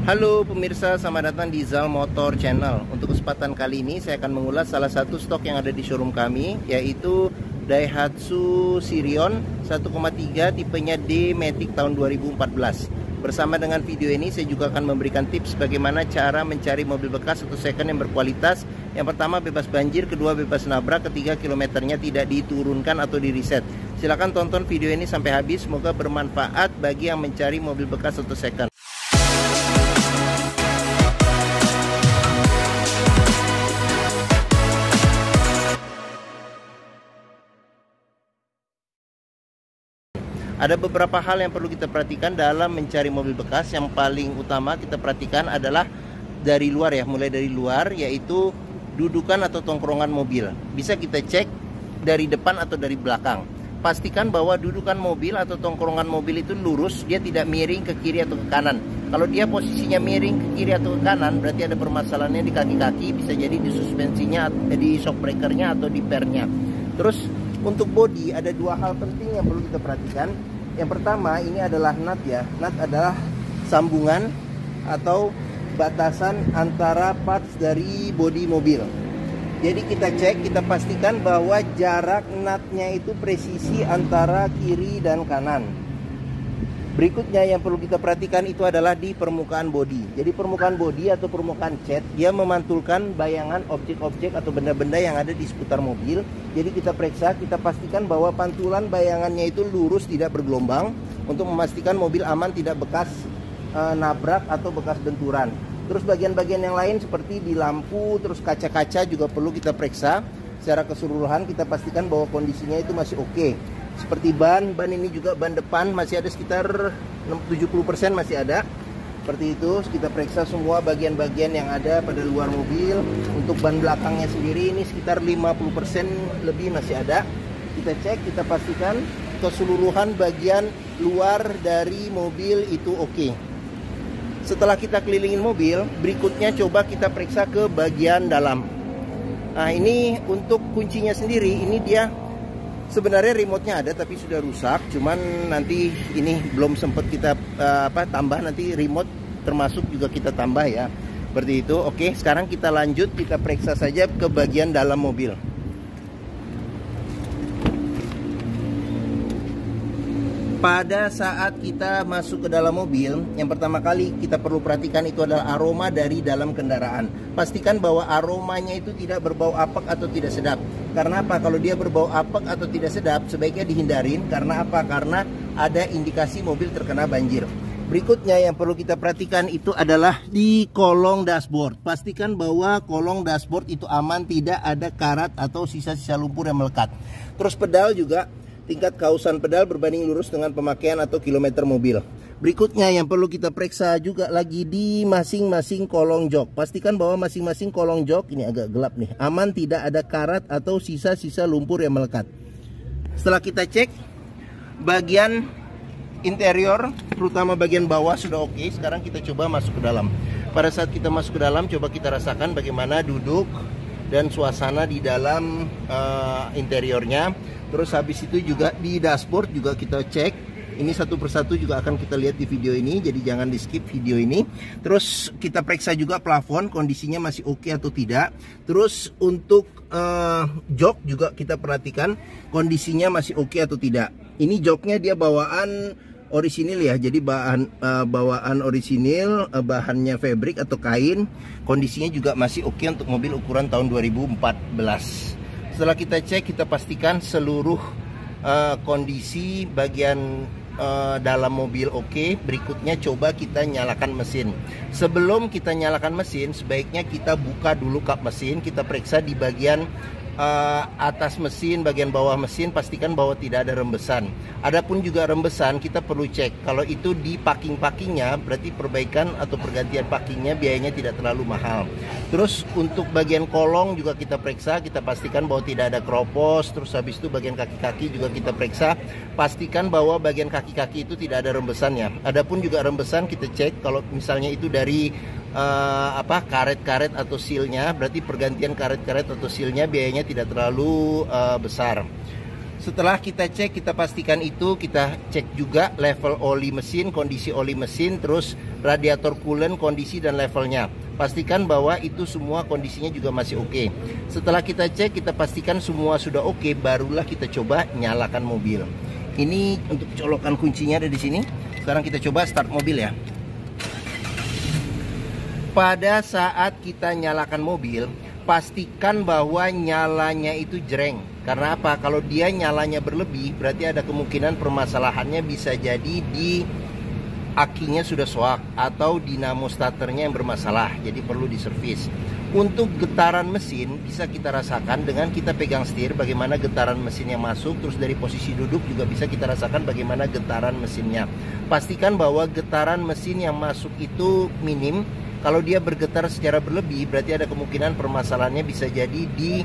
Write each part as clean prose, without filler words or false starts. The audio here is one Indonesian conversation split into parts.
Halo pemirsa, selamat datang di Zal Motor Channel. Untuk kesempatan kali ini saya akan mengulas salah satu stok yang ada di showroom kami, yaitu Daihatsu Sirion 1,3 tipenya D-Matic tahun 2014. Bersama dengan video ini saya juga akan memberikan tips bagaimana cara mencari mobil bekas atau second yang berkualitas. Yang pertama bebas banjir, kedua bebas nabrak, ketiga kilometernya tidak diturunkan atau di reset. Silahkan tonton video ini sampai habis, semoga bermanfaat bagi yang mencari mobil bekas atau second. Ada beberapa hal yang perlu kita perhatikan dalam mencari mobil bekas. Yang paling utama kita perhatikan adalah dari luar ya, mulai dari luar, yaitu dudukan atau tongkrongan mobil. Bisa kita cek dari depan atau dari belakang. Pastikan bahwa dudukan mobil atau tongkrongan mobil itu lurus, dia tidak miring ke kiri atau ke kanan. Kalau dia posisinya miring ke kiri atau ke kanan, berarti ada permasalahannya di kaki-kaki, bisa jadi di suspensinya, di shock breakernya atau di pernya. Terus untuk bodi ada dua hal penting yang perlu kita perhatikan. Yang pertama ini adalah nut ya. Nut adalah sambungan atau batasan antara parts dari bodi mobil. Jadi kita cek, kita pastikan bahwa jarak nutnya itu presisi antara kiri dan kanan. Berikutnya yang perlu kita perhatikan itu adalah di permukaan bodi. Jadi permukaan bodi atau permukaan cat, dia memantulkan bayangan objek-objek atau benda-benda yang ada di seputar mobil. Jadi kita periksa, kita pastikan bahwa pantulan bayangannya itu lurus, tidak bergelombang, untuk memastikan mobil aman, tidak bekas nabrak atau bekas benturan. Terus bagian-bagian yang lain seperti di lampu, terus kaca-kaca juga perlu kita periksa. Secara keseluruhan kita pastikan bahwa kondisinya itu masih oke. Seperti ban ini juga ban depan masih ada sekitar 70% masih ada. Seperti itu, kita periksa semua bagian-bagian yang ada pada luar mobil. Untuk ban belakangnya sendiri ini sekitar 50% lebih masih ada. Kita cek, kita pastikan keseluruhan bagian luar dari mobil itu oke. Setelah kita kelilingin mobil, berikutnya coba kita periksa ke bagian dalam. Nah ini untuk kuncinya sendiri, ini dia sebenarnya remote-nya ada tapi sudah rusak. Cuman nanti ini belum sempat kita tambah, nanti remote termasuk juga kita tambah ya. Seperti itu. Oke, sekarang kita lanjut, kita periksa saja ke bagian dalam mobil. Pada saat kita masuk ke dalam mobil, yang pertama kali kita perlu perhatikan itu adalah aroma dari dalam kendaraan. Pastikan bahwa aromanya itu tidak berbau apek atau tidak sedap. Karena apa? Kalau dia berbau apek atau tidak sedap, sebaiknya dihindarin. Karena apa? Karena ada indikasi mobil terkena banjir. Berikutnya yang perlu kita perhatikan itu adalah di kolong dashboard. Pastikan bahwa kolong dashboard itu aman, tidak ada karat atau sisa-sisa lumpur yang melekat. Terus pedal juga, tingkat kausan pedal berbanding lurus dengan pemakaian atau kilometer mobil. Berikutnya yang perlu kita periksa juga lagi di masing-masing kolong jok. Pastikan bahwa masing-masing kolong jok, ini agak gelap nih, aman, tidak ada karat atau sisa-sisa lumpur yang melekat. Setelah kita cek bagian interior, terutama bagian bawah sudah oke. Sekarang kita coba masuk ke dalam. Pada saat kita masuk ke dalam, coba kita rasakan bagaimana duduk dan suasana di dalam interiornya. Terus habis itu juga di dashboard juga kita cek. Ini satu persatu juga akan kita lihat di video ini, jadi jangan di skip video ini. Terus kita periksa juga plafon, kondisinya masih oke atau tidak. Terus untuk jok juga kita perhatikan kondisinya masih oke atau tidak. Ini joknya dia bawaan orisinil ya, jadi bawaan orisinil, bahannya fabric atau kain. Kondisinya juga masih oke untuk mobil ukuran tahun 2014. Setelah kita cek, kita pastikan seluruh kondisi bagian dalam mobil oke. Berikutnya coba kita nyalakan mesin. Sebelum kita nyalakan mesin, sebaiknya kita buka dulu kap mesin. Kita periksa di bagian atas mesin, bagian bawah mesin, pastikan bahwa tidak ada rembesan. Adapun juga rembesan kita perlu cek. Kalau itu di packing-packingnya, berarti perbaikan atau pergantian packingnya biayanya tidak terlalu mahal. Terus untuk bagian kolong juga kita periksa, kita pastikan bahwa tidak ada keropos. Terus habis itu bagian kaki-kaki juga kita periksa, pastikan bahwa bagian kaki-kaki itu tidak ada rembesannya. Adapun juga rembesan kita cek, kalau misalnya itu dari karet-karet atau sealnya, berarti pergantian karet-karet atau sealnya biayanya tidak terlalu besar. Setelah kita cek, kita pastikan itu, kita cek juga level oli mesin, kondisi oli mesin, terus radiator coolant, kondisi dan levelnya. Pastikan bahwa itu semua kondisinya juga masih oke. Setelah kita cek, kita pastikan semua sudah oke, barulah kita coba nyalakan mobil. Ini untuk colokan kuncinya ada di sini. Sekarang kita coba start mobil ya. Pada saat kita nyalakan mobil, pastikan bahwa nyalanya itu jreng. Karena apa? Kalau dia nyalanya berlebih, berarti ada kemungkinan permasalahannya bisa jadi di akinya sudah soak atau dinamo starternya yang bermasalah. Jadi perlu diservis. Untuk getaran mesin bisa kita rasakan dengan kita pegang setir bagaimana getaran mesinnya masuk, terus dari posisi duduk juga bisa kita rasakan bagaimana getaran mesinnya. Pastikan bahwa getaran mesin yang masuk itu minim. Kalau dia bergetar secara berlebih, berarti ada kemungkinan permasalahannya bisa jadi di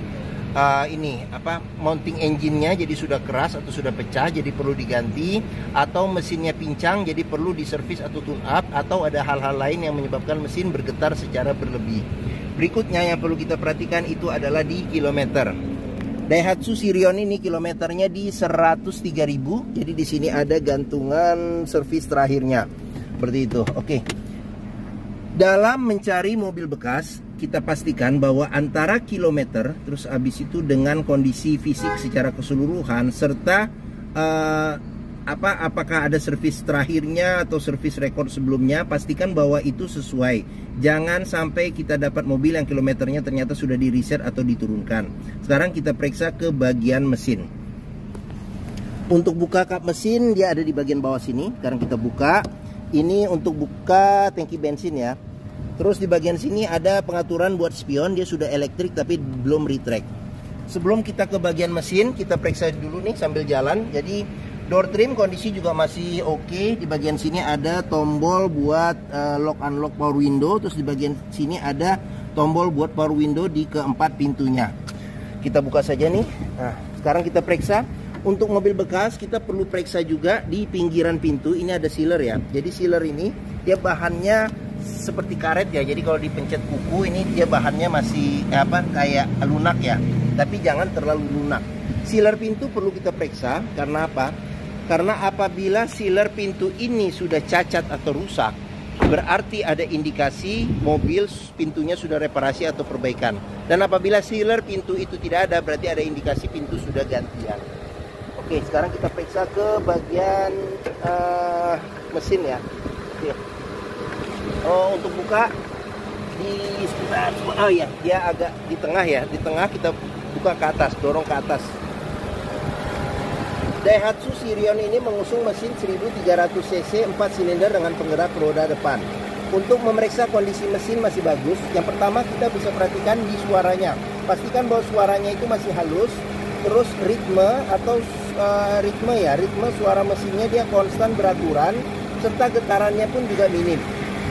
mounting engine-nya jadi sudah keras atau sudah pecah, jadi perlu diganti, atau mesinnya pincang jadi perlu diservis atau tune up, atau ada hal-hal lain yang menyebabkan mesin bergetar secara berlebih. Berikutnya yang perlu kita perhatikan itu adalah di kilometer. Daihatsu Sirion ini kilometernya di 103.000, jadi di sini ada gantungan servis terakhirnya. Seperti itu. Oke. Dalam mencari mobil bekas, kita pastikan bahwa antara kilometer, terus habis itu dengan kondisi fisik secara keseluruhan, serta apakah ada servis terakhirnya atau servis rekor sebelumnya, pastikan bahwa itu sesuai. Jangan sampai kita dapat mobil yang kilometernya ternyata sudah di reset atau diturunkan. Sekarang kita periksa ke bagian mesin. Untuk buka kap mesin, dia ada di bagian bawah sini. Sekarang kita buka. Ini untuk buka tangki bensin ya. Terus di bagian sini ada pengaturan buat spion. Dia sudah elektrik tapi belum retract. Sebelum kita ke bagian mesin, kita periksa dulu nih sambil jalan. Jadi door trim kondisi juga masih oke. Di bagian sini ada tombol buat lock unlock power window. Terus di bagian sini ada tombol buat power window di keempat pintunya. Kita buka saja nih. Nah, sekarang kita periksa. Untuk mobil bekas kita perlu periksa juga di pinggiran pintu. Ini ada sealer ya. Jadi sealer ini dia bahannya seperti karet ya. Jadi kalau dipencet kuku ini dia bahannya masih kayak lunak ya. Tapi jangan terlalu lunak. Sealer pintu perlu kita periksa karena apa? Karena apabila sealer pintu ini sudah cacat atau rusak, berarti ada indikasi mobil pintunya sudah reparasi atau perbaikan. Dan apabila sealer pintu itu tidak ada, berarti ada indikasi pintu sudah gantian. Oke, sekarang kita periksa ke bagian mesin ya. Oh, untuk buka di sekitar, oh ya, dia agak di tengah ya. Di tengah kita buka ke atas, dorong ke atas. Daihatsu Sirion ini mengusung mesin 1300 cc 4 silinder dengan penggerak roda depan. Untuk memeriksa kondisi mesin masih bagus, yang pertama kita bisa perhatikan di suaranya. Pastikan bahwa suaranya itu masih halus. Terus ritme atau ritme suara mesinnya dia konstan beraturan, serta getarannya pun juga minim.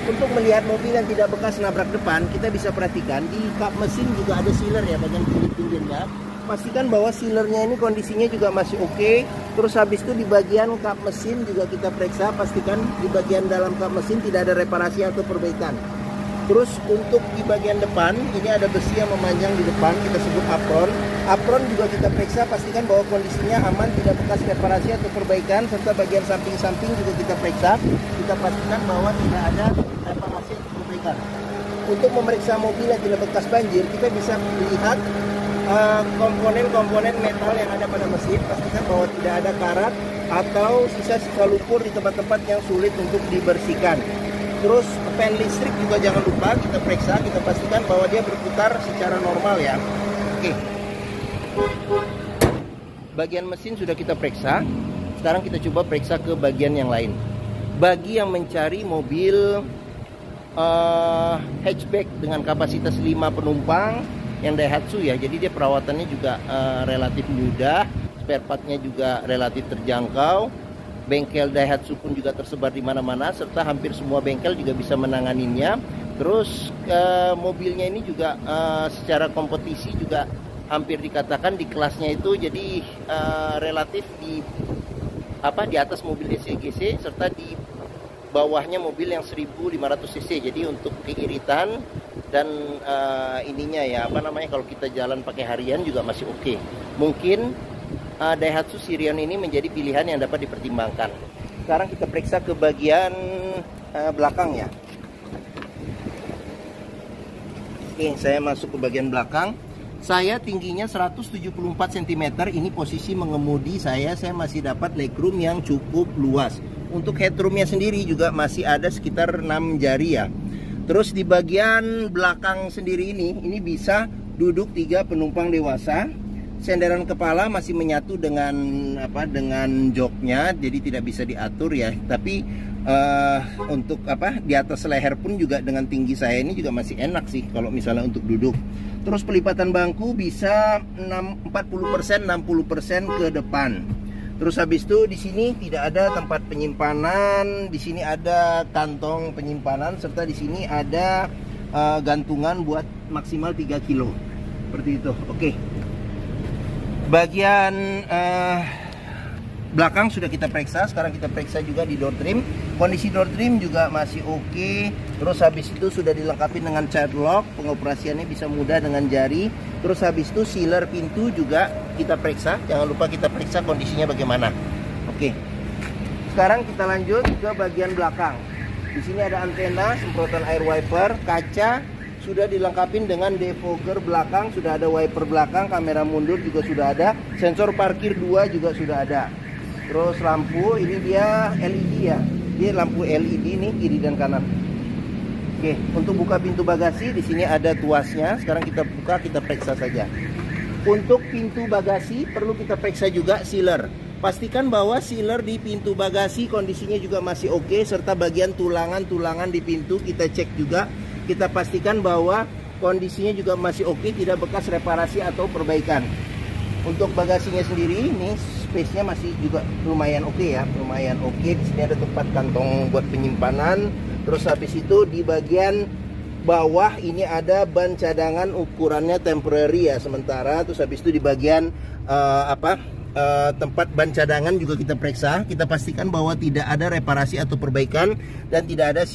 Untuk melihat mobil yang tidak bekas nabrak depan, kita bisa perhatikan di kap mesin juga ada sealer ya, bagian pinggir-pinggirnya. Pastikan bahwa sealernya ini kondisinya juga masih oke. Terus habis itu di bagian kap mesin juga kita periksa, pastikan di bagian dalam kap mesin tidak ada reparasi atau perbaikan. Terus untuk di bagian depan ini ada besi yang memanjang di depan, kita sebut apron. Apron juga kita periksa, pastikan bahwa kondisinya aman, tidak bekas reparasi atau perbaikan. Serta bagian samping-samping juga kita periksa, kita pastikan bahwa tidak ada reparasi atau perbaikan. Untuk memeriksa mobil yang tidak bekas banjir, kita bisa melihat komponen-komponen metal yang ada pada mesin. Pastikan bahwa tidak ada karat atau sisa-sisa lumpur di tempat-tempat yang sulit untuk dibersihkan. Terus fan listrik juga jangan lupa kita periksa, kita pastikan bahwa dia berputar secara normal ya. Oke. Bagian mesin sudah kita periksa. Sekarang kita coba periksa ke bagian yang lain. Bagi yang mencari mobil hatchback dengan kapasitas 5 penumpang yang Daihatsu ya, jadi dia perawatannya juga relatif mudah, spare partnya juga relatif terjangkau. Bengkel Daihatsu pun juga tersebar di mana-mana, serta hampir semua bengkel juga bisa menanganinya. Terus mobilnya ini juga secara kompetisi juga hampir dikatakan di kelasnya itu jadi relatif di atas mobil DCGC, serta di bawahnya mobil yang 1500 cc. Jadi untuk keiritan dan ininya ya kalau kita jalan pakai harian juga masih oke. Mungkin Daihatsu Sirion ini menjadi pilihan yang dapat dipertimbangkan. Sekarang kita periksa ke bagian belakang ya. Oke, saya masuk ke bagian belakang. Saya tingginya 174 cm. Ini posisi mengemudi saya masih dapat legroom yang cukup luas. Untuk headroomnya sendiri juga masih ada sekitar 6 jari ya. Terus di bagian belakang sendiri ini bisa duduk 3 penumpang dewasa. Senderan kepala masih menyatu dengan dengan joknya, jadi tidak bisa diatur ya. Tapi untuk di atas leher pun juga dengan tinggi saya ini juga masih enak sih kalau misalnya untuk duduk. Terus pelipatan bangku bisa 40% 60% ke depan. Terus habis itu di sini tidak ada tempat penyimpanan, di sini ada kantong penyimpanan serta di sini ada gantungan buat maksimal 3 kilo. Seperti itu. Oke. Bagian belakang sudah kita periksa, sekarang kita periksa juga di door trim. Kondisi door trim juga masih oke. Terus habis itu sudah dilengkapi dengan child lock, pengoperasiannya bisa mudah dengan jari. Terus habis itu sealer pintu juga kita periksa. Jangan lupa kita periksa kondisinya bagaimana. Oke. Sekarang kita lanjut ke bagian belakang. Di sini ada antena, semprotan air wiper, kaca sudah dilengkapi dengan defogger belakang, sudah ada wiper belakang, kamera mundur juga sudah ada, sensor parkir 2 juga sudah ada. Terus lampu ini dia LED ya, dia lampu LED nih kiri dan kanan. Oke, untuk buka pintu bagasi di sini ada tuasnya. Sekarang kita buka, kita periksa saja. Untuk pintu bagasi perlu kita periksa juga sealer. Pastikan bahwa sealer di pintu bagasi kondisinya juga masih oke, serta bagian tulangan-tulangan di pintu kita cek juga. Kita pastikan bahwa kondisinya juga masih oke, tidak bekas reparasi atau perbaikan. Untuk bagasinya sendiri, ini space-nya masih juga lumayan oke ya, lumayan oke. Di sini ada tempat kantong buat penyimpanan. Terus habis itu di bagian bawah ini ada ban cadangan ukurannya temporary ya, sementara. Terus habis itu di bagian tempat ban cadangan juga kita periksa, kita pastikan bahwa tidak ada reparasi atau perbaikan dan tidak ada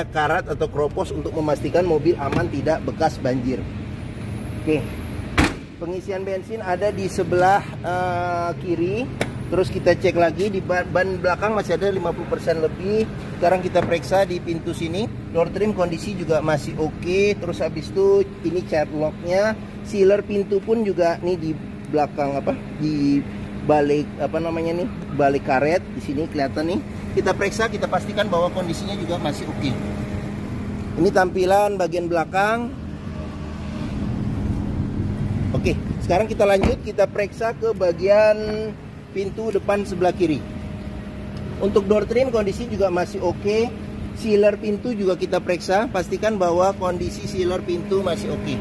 karat atau kropos untuk memastikan mobil aman tidak bekas banjir. Oke. Pengisian bensin ada di sebelah kiri. Terus kita cek lagi di ban belakang masih ada 50% lebih. Sekarang kita periksa di pintu sini. Door trim kondisi juga masih oke. Terus habis itu ini child locknya, sealer pintu pun juga nih di belakang di balik balik karet di sini kelihatan nih. Kita periksa, kita pastikan bahwa kondisinya juga masih oke. Ini tampilan bagian belakang. Oke, sekarang kita lanjut, kita periksa ke bagian pintu depan sebelah kiri. Untuk door trim kondisi juga masih oke. Sealer pintu juga kita periksa, pastikan bahwa kondisi sealer pintu masih oke.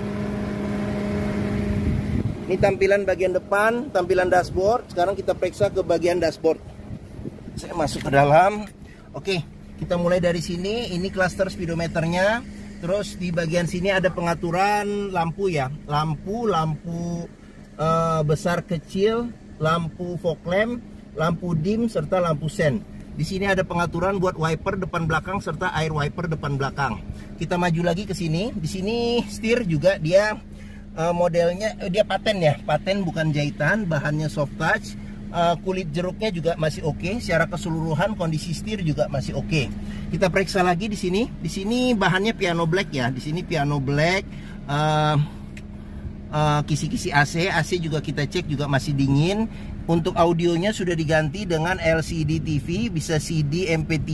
Ini tampilan bagian depan, tampilan dashboard. Sekarang kita periksa ke bagian dashboard. Saya masuk ke dalam. Oke, kita mulai dari sini. Ini cluster speedometernya. Terus di bagian sini ada pengaturan lampu ya. Lampu besar kecil, lampu fog lamp, lampu dim serta lampu sen. Di sini ada pengaturan buat wiper depan belakang serta air wiper depan belakang. Kita maju lagi ke sini. Di sini setir juga dia modelnya dia paten ya, paten bukan jahitan, bahannya soft touch. Kulit jeruknya juga masih oke. Secara keseluruhan kondisi setir juga masih oke. Kita periksa lagi di sini. Di sini bahannya piano black ya. Di sini piano black. Kisi-kisi AC juga kita cek juga masih dingin. Untuk audionya sudah diganti dengan LCD TV, bisa CD, MP3,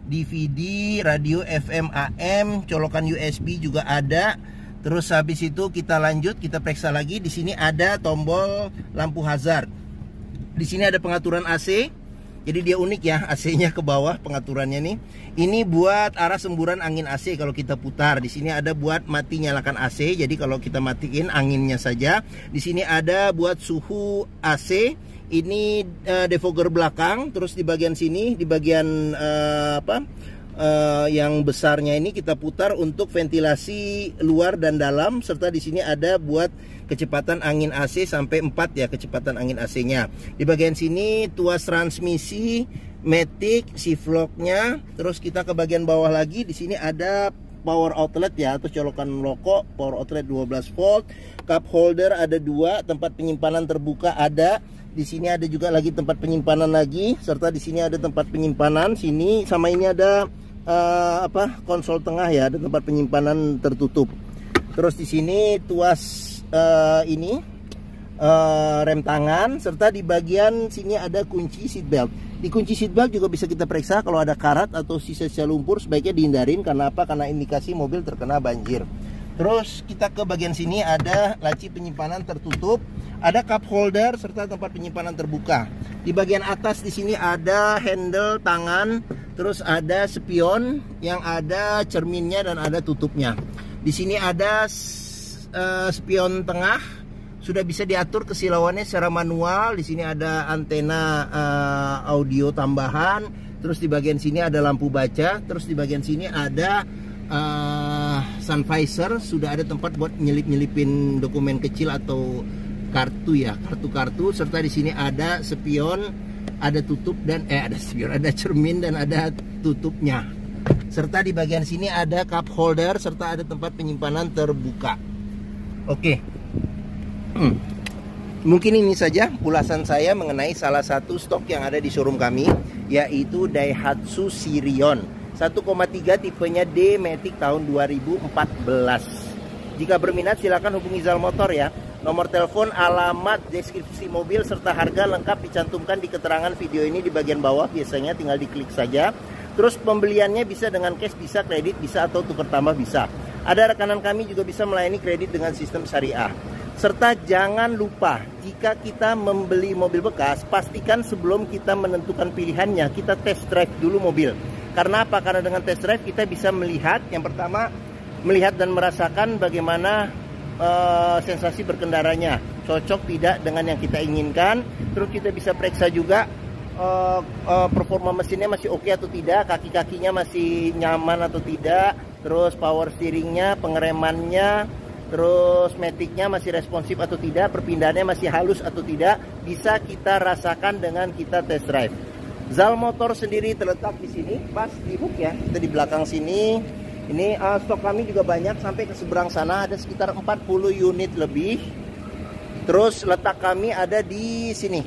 DVD, radio FM AM, colokan USB juga ada. Terus habis itu kita lanjut, kita periksa lagi. Di sini ada tombol lampu hazard. Di sini ada pengaturan AC. Jadi dia unik ya, AC-nya ke bawah pengaturannya nih. Ini buat arah semburan angin AC kalau kita putar. Di sini ada buat mati nyalakan AC. Jadi kalau kita matiin anginnya saja. Di sini ada buat suhu AC. Ini defogger belakang. Terus di bagian sini, di bagian yang besarnya ini kita putar untuk ventilasi luar dan dalam, serta di sini ada buat kecepatan angin AC sampai 4 ya, kecepatan angin AC-nya. Di bagian sini tuas transmisi, matic, shift lock-nya. Terus kita ke bagian bawah lagi, di sini ada power outlet ya, atau colokan rokok, power outlet 12 volt. Cup holder ada 2, tempat penyimpanan terbuka ada. Di sini ada juga lagi tempat penyimpanan lagi, serta di sini ada tempat penyimpanan sini, sama ini ada konsol tengah ya, ada tempat penyimpanan tertutup. Terus di sini tuas rem tangan, serta di bagian sini ada kunci seatbelt. Di kunci seatbelt juga bisa kita periksa kalau ada karat atau sisa-sisa lumpur, sebaiknya dihindarin. Karena apa? Karena indikasi mobil terkena banjir. Terus kita ke bagian sini ada laci penyimpanan tertutup, ada cup holder serta tempat penyimpanan terbuka. Di bagian atas di sini ada handle tangan, terus ada spion yang ada cerminnya dan ada tutupnya. Di sini ada spion tengah, sudah bisa diatur kesilauannya secara manual. Di sini ada antena audio tambahan. Terus di bagian sini ada lampu baca. Terus di bagian sini ada sun visor. Sudah ada tempat buat nyelip-nyelipin dokumen kecil atau kartu ya, kartu-kartu. Serta di sini ada spion, ada tutup dan ada spion, ada cermin dan ada tutupnya. Serta di bagian sini ada cup holder serta ada tempat penyimpanan terbuka. Oke. Mungkin ini saja ulasan saya mengenai salah satu stok yang ada di showroom kami, yaitu Daihatsu Sirion 1,3 tipenya D-Matic tahun 2014. Jika berminat silakan hubungi Zal Motor ya. Nomor telepon, alamat, deskripsi mobil serta harga lengkap dicantumkan di keterangan video ini di bagian bawah. Biasanya tinggal diklik saja. Terus pembeliannya bisa dengan cash, bisa kredit, bisa atau tukar tambah bisa. Ada rekanan kami juga bisa melayani kredit dengan sistem syariah. Serta jangan lupa, jika kita membeli mobil bekas, pastikan sebelum kita menentukan pilihannya, kita test drive dulu mobil. Karena apa? Karena dengan test drive kita bisa melihat, yang pertama, melihat dan merasakan bagaimana sensasi berkendaranya, cocok tidak dengan yang kita inginkan. Terus kita bisa periksa juga performa mesinnya masih oke atau tidak, kaki-kakinya masih nyaman atau tidak, terus power steeringnya, pengeremannya, terus maticnya masih responsif atau tidak, perpindahannya masih halus atau tidak, bisa kita rasakan dengan kita test drive. Zal Motor sendiri terletak di sini, pas di hook ya, kita di belakang sini. Ini stok kami juga banyak, sampai ke seberang sana ada sekitar 40 unit lebih. Terus letak kami ada di sini,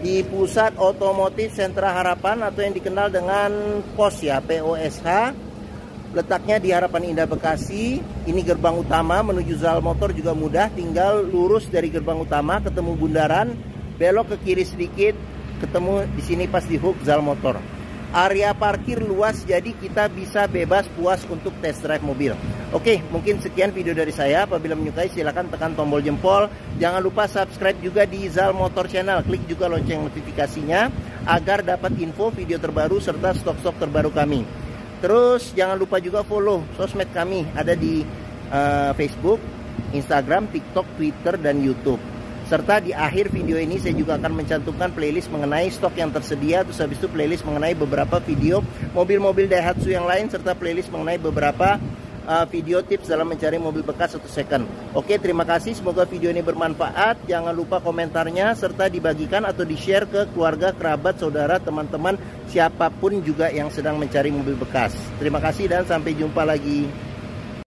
di Pusat Otomotif Sentra Harapan atau yang dikenal dengan POS ya, POSH. Letaknya di Harapan Indah Bekasi. Ini gerbang utama menuju Zal Motor juga mudah, tinggal lurus dari gerbang utama ketemu bundaran, belok ke kiri sedikit, ketemu di sini pas di hook Zal Motor. Area parkir luas, jadi kita bisa bebas puas untuk test drive mobil. Oke, mungkin sekian video dari saya. Apabila menyukai silahkan tekan tombol jempol. Jangan lupa subscribe juga di Zal Motor Channel. Klik juga lonceng notifikasinya agar dapat info video terbaru serta stok-stok terbaru kami. Terus jangan lupa juga follow sosmed kami, ada di Facebook, Instagram, TikTok, Twitter, dan YouTube. Serta di akhir video ini saya juga akan mencantumkan playlist mengenai stok yang tersedia. Terus habis itu playlist mengenai beberapa video mobil-mobil Daihatsu yang lain, serta playlist mengenai beberapa video tips dalam mencari mobil bekas atau second. Oke, terima kasih, semoga video ini bermanfaat. Jangan lupa komentarnya serta dibagikan atau di-share ke keluarga, kerabat, saudara, teman-teman, siapapun juga yang sedang mencari mobil bekas. Terima kasih dan sampai jumpa lagi.